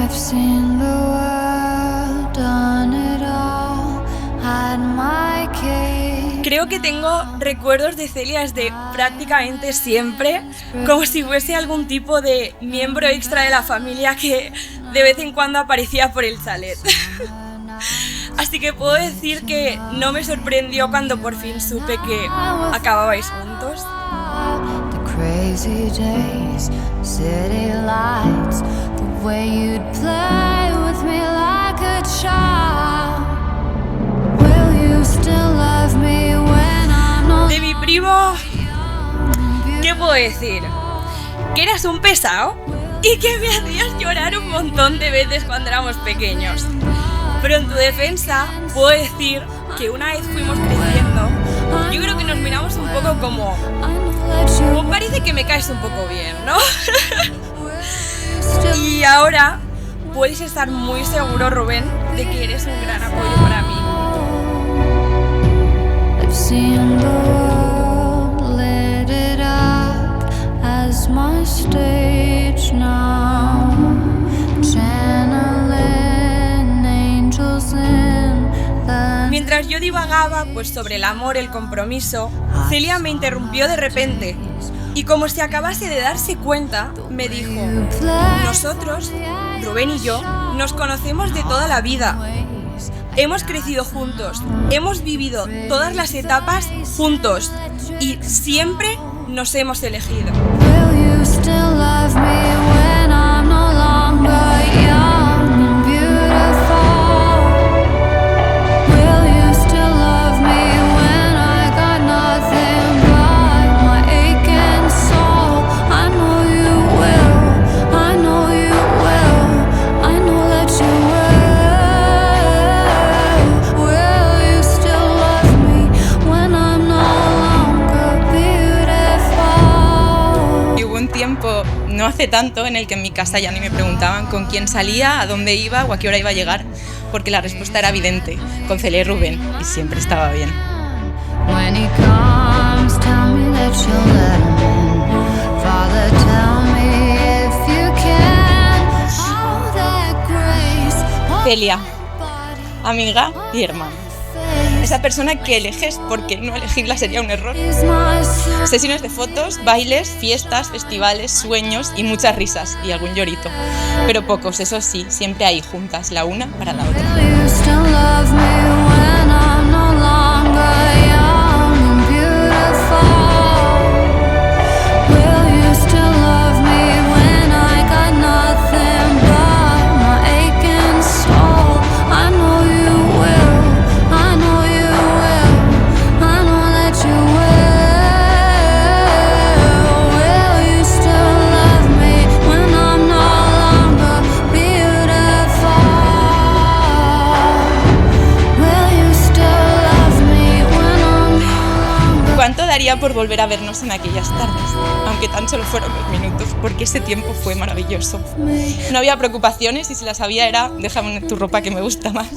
I've seen the world, done it all, had my cake. Creo que tengo recuerdos de Celia desde prácticamente siempre, como si fuese algún tipo de miembro extra de la familia que de vez en cuando aparecía por el chalet. Así que puedo decir que no me sorprendió cuando por fin supe que acababais juntos. The crazy days, city lights, the way you'd play with me like a child. Will you still love me when I'm not? De mi primo, ¿qué puedo decir? Que eras un pesado y que me hacías llorar un montón de veces cuando éramos pequeños. Pero en tu defensa puedo decir que una vez fuimos creciendo, yo creo que nos miramos un poco como parece que me caes un poco bien, ¿no? Y ahora puedes estar muy seguro, Rubén, de que eres un gran apoyo para mí. I've seen the world, lit it up as my stage now. Channeling angels in the... Mientras yo divagaba pues sobre el amor, el compromiso, Celia me interrumpió de repente y como si acabase de darse cuenta, me dijo: nosotros, Rubén y yo, nos conocemos de toda la vida. Hemos crecido juntos, hemos vivido todas las etapas juntos y siempre nos hemos elegido. Will you still love me when I'm no longer young and beautiful? Will you still love me when I got nothing but my aching soul? I know you will, I know you will, I know that you will. Will you still love me when I'm no longer beautiful? Y hubo un tiempo, no hace tanto, en el que en mi casa ya ni me preguntaban con quién salía, a dónde iba o a qué hora iba a llegar, porque la respuesta era evidente, con Celia y Rubén, y siempre estaba bien. When he comes, tell me that you'll let him in. Father, tell me if you can. All that grace, all Celia, that amiga y hermana. face Esa persona que eliges porque no elegirla sería un error. is my son. Sesiones de fotos, bailes, fiestas, festivales, sueños y muchas risas y algún llorito. Pero pocos, eso sí, siempre ahí juntas, la una para la otra. Will you still love me when I'm no longer young and beautiful? Will you still love me when I got nothing but my aching soul? I know you will, I know you will, I know that you will. Will you still love me when I'm no longer beautiful? Will you still love me when I'm no longer... ¿Cuánto daría por volver a vernos en aquellas tardes? Aunque tan solo fueron 2 minutos, porque ese tiempo fue maravilloso. No había preocupaciones y si las había era: déjame tu ropa que me gusta más.